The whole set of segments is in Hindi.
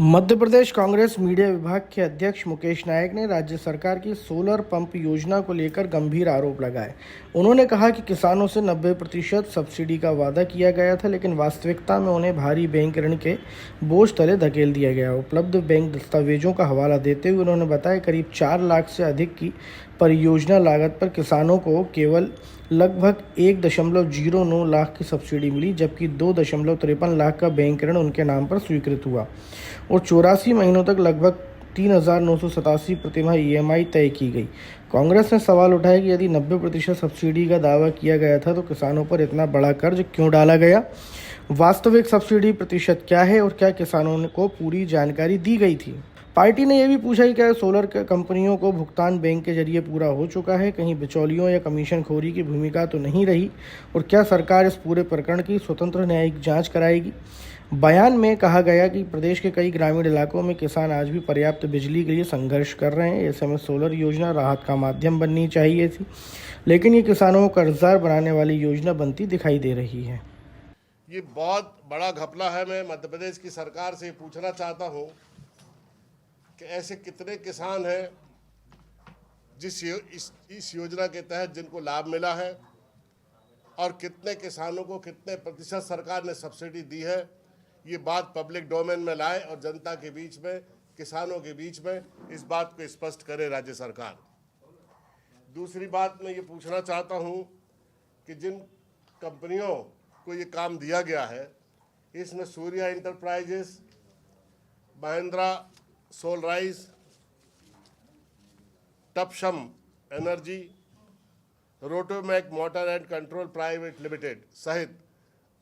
मध्य प्रदेश कांग्रेस मीडिया विभाग के अध्यक्ष मुकेश नायक ने राज्य सरकार की सोलर पंप योजना को लेकर गंभीर आरोप लगाए। उन्होंने कहा कि किसानों से 90% सब्सिडी का वादा किया गया था, लेकिन वास्तविकता में उन्हें भारी बैंक ऋण के बोझ तले धकेल दिया गया। उपलब्ध बैंक दस्तावेजों का हवाला देते हुए उन्होंने बताया करीब 4 लाख से अधिक की परियोजना लागत पर किसानों को केवल लगभग 1.09 लाख की सब्सिडी मिली, जबकि 2.53 लाख का बैंक ऋण उनके नाम पर स्वीकृत हुआ और 84 महीनों तक लगभग 3,987 प्रतिमाह ईएमआई तय की गई। कांग्रेस ने सवाल उठाया कि यदि 90% सब्सिडी का दावा किया गया था तो किसानों पर इतना बड़ा कर्ज क्यों डाला गया। वास्तविक सब्सिडी प्रतिशत क्या है और क्या किसानों को पूरी जानकारी दी गई थी। पार्टी ने यह भी पूछा कि क्या सोलर कंपनियों को भुगतान बैंक के जरिए पूरा हो चुका है, कहीं बिचौलियों या कमीशन खोरी की भूमिका तो नहीं रही, और क्या सरकार इस पूरे प्रकरण की स्वतंत्र न्यायिक जांच कराएगी। बयान में कहा गया कि प्रदेश के कई ग्रामीण इलाकों में किसान आज भी पर्याप्त बिजली के लिए संघर्ष कर रहे हैं। ऐसे में सोलर योजना राहत का माध्यम बननी चाहिए थी, लेकिन ये किसानों को कर्जदार बनाने वाली योजना बनती दिखाई दे रही है। ये बहुत बड़ा घपला है। मैं मध्य प्रदेश की सरकार से पूछना चाहता हूं कि ऐसे कितने किसान हैं इस योजना के तहत जिनको लाभ मिला है, और कितने किसानों को कितने प्रतिशत सरकार ने सब्सिडी दी है। ये बात पब्लिक डोमेन में लाए और जनता के बीच में, किसानों के बीच में इस बात को स्पष्ट करे राज्य सरकार। दूसरी बात मैं ये पूछना चाहता हूँ कि जिन कंपनियों को ये काम दिया गया है, इसमें सूर्या इंटरप्राइजेस, महिंद्रा सोलराइज, टपशम energy, Rotomac motor and control private limited सहित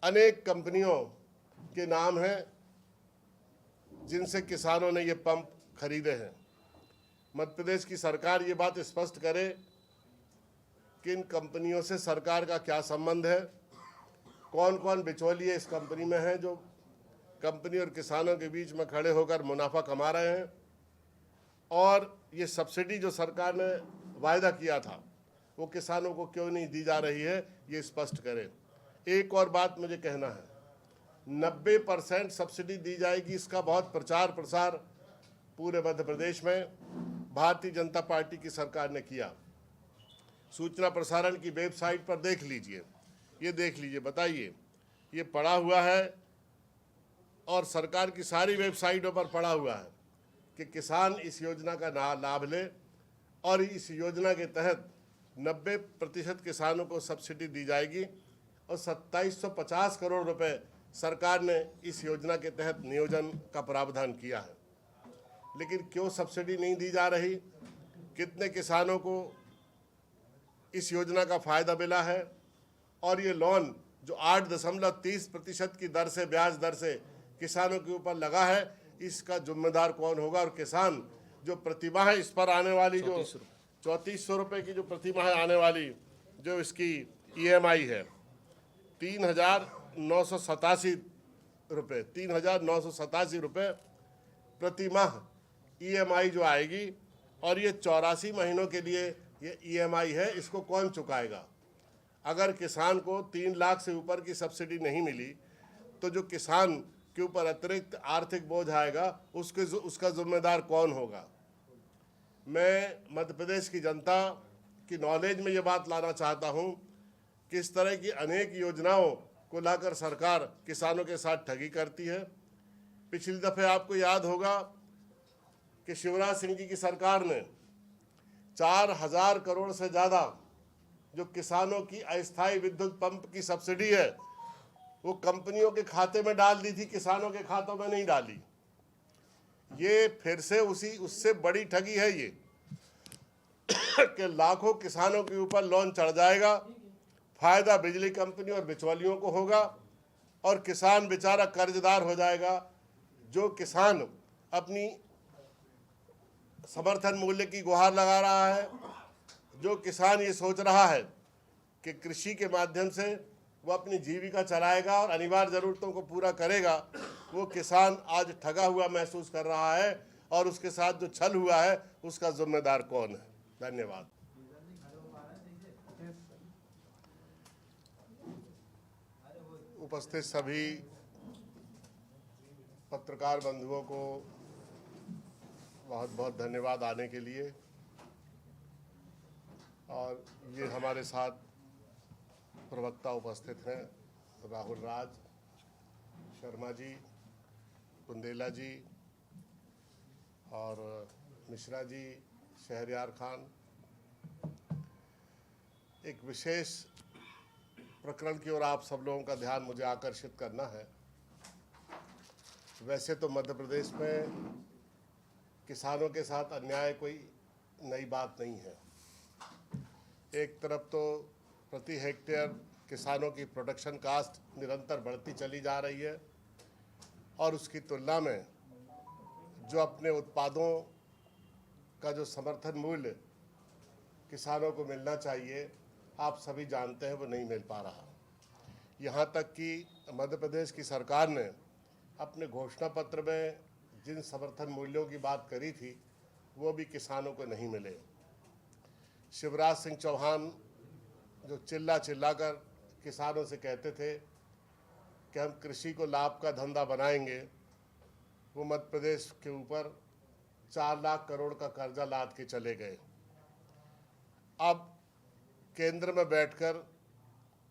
अनेक कंपनियों के नाम हैं जिनसे किसानों ने ये पंप खरीदे हैं। मध्य प्रदेश की सरकार ये बात स्पष्ट करे कि इन कंपनियों से सरकार का क्या संबंध है, कौन कौन बिचौलिए इस कंपनी में हैं जो कंपनी और किसानों के बीच में खड़े होकर मुनाफा कमा रहे हैं, और ये सब्सिडी जो सरकार ने वायदा किया था वो किसानों को क्यों नहीं दी जा रही है, ये स्पष्ट करें। एक और बात मुझे कहना है, 90% सब्सिडी दी जाएगी, इसका बहुत प्रचार प्रसार पूरे मध्य प्रदेश में भारतीय जनता पार्टी की सरकार ने किया। सूचना प्रसारण की वेबसाइट पर देख लीजिए, ये देख लीजिए, बताइए, ये पड़ा हुआ है और सरकार की सारी वेबसाइटों पर पड़ा हुआ है कि किसान इस योजना का लाभ ले, और इस योजना के तहत 90% किसानों को सब्सिडी दी जाएगी और 2750 करोड़ रुपए सरकार ने इस योजना के तहत नियोजन का प्रावधान किया है। लेकिन क्यों सब्सिडी नहीं दी जा रही, कितने किसानों को इस योजना का फ़ायदा मिला है, और ये लोन जो 8.30% की दर से, ब्याज दर से किसानों के ऊपर लगा है, इसका जिम्मेदार कौन होगा। और किसान जो प्रतिमाह इस पर आने वाली जो 3400 रुपये की जो प्रतिमाह आने वाली जो इसकी ईएमआई है 3,987 रुपये, 3,987 रुपये प्रतिमाह ईएमआई जो आएगी, और ये 84 महीनों के लिए ये ईएमआई है, इसको कौन चुकाएगा। अगर किसान को 3 लाख से ऊपर की सब्सिडी नहीं मिली तो जो किसान के ऊपर अतिरिक्त आर्थिक बोझ आएगा उसका जिम्मेदार कौन होगा। मैं मध्य प्रदेश की जनता की नॉलेज में ये बात लाना चाहता हूँ कि इस तरह की अनेक योजनाओं को लाकर सरकार किसानों के साथ ठगी करती है। पिछली दफ़े आपको याद होगा कि शिवराज सिंह जी की सरकार ने 4,000 करोड़ से ज़्यादा जो किसानों की अस्थायी विद्युत पंप की सब्सिडी है वो कंपनियों के खाते में डाल दी थी, किसानों के खातों में नहीं डाली। ये फिर से उससे बड़ी ठगी है ये कि लाखों किसानों के ऊपर लोन चढ़ जाएगा, फायदा बिजली कंपनी और बिचौलियों को होगा, और किसान बेचारा कर्जदार हो जाएगा। जो किसान अपनी समर्थन मूल्य की गुहार लगा रहा है, जो किसान ये सोच रहा है कि कृषि के माध्यम से वो अपनी जीविका चलाएगा और अनिवार्य ज़रूरतों को पूरा करेगा, वो किसान आज ठगा हुआ महसूस कर रहा है, और उसके साथ जो छल हुआ है उसका जिम्मेदार कौन है। धन्यवाद। उपस्थित सभी पत्रकार बंधुओं को बहुत बहुत धन्यवाद आने के लिए। और ये हमारे साथ प्रवक्ता उपस्थित हैं, राहुल राज शर्मा जी, बुंदेला जी और मिश्रा जी, शहरयार खान। एक विशेष प्रकरण की ओर आप सब लोगों का ध्यान मुझे आकर्षित करना है। वैसे तो मध्य प्रदेश में किसानों के साथ अन्याय कोई नई बात नहीं है। एक तरफ तो प्रति हेक्टेयर किसानों की प्रोडक्शन कास्ट निरंतर बढ़ती चली जा रही है और उसकी तुलना में जो अपने उत्पादों का जो समर्थन मूल्य किसानों को मिलना चाहिए, आप सभी जानते हैं वो नहीं मिल पा रहा। यहाँ तक कि मध्य प्रदेश की सरकार ने अपने घोषणा पत्र में जिन समर्थन मूल्यों की बात करी थी वो भी किसानों को नहीं मिले। शिवराज सिंह चौहान जो चिल्ला कर किसानों से कहते थे कि हम कृषि को लाभ का धंधा बनाएंगे, वो मध्य प्रदेश के ऊपर 4 लाख करोड़ का कर्जा लाद के चले गए। अब केंद्र में बैठकर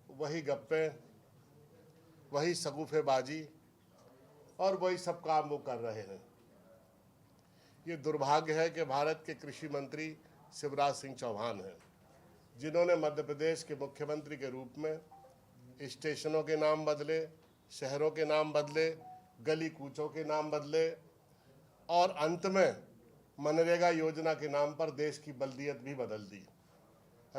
वही गप्पे, वही सगुफेबाजी और वही सब काम वो कर रहे हैं। ये दुर्भाग्य है कि भारत के कृषि मंत्री शिवराज सिंह चौहान हैं, जिन्होंने मध्य प्रदेश के मुख्यमंत्री के रूप में स्टेशनों के नाम बदले, शहरों के नाम बदले, गली कूचों के नाम बदले और अंत में मनरेगा योजना के नाम पर देश की बल्दियत भी बदल दी।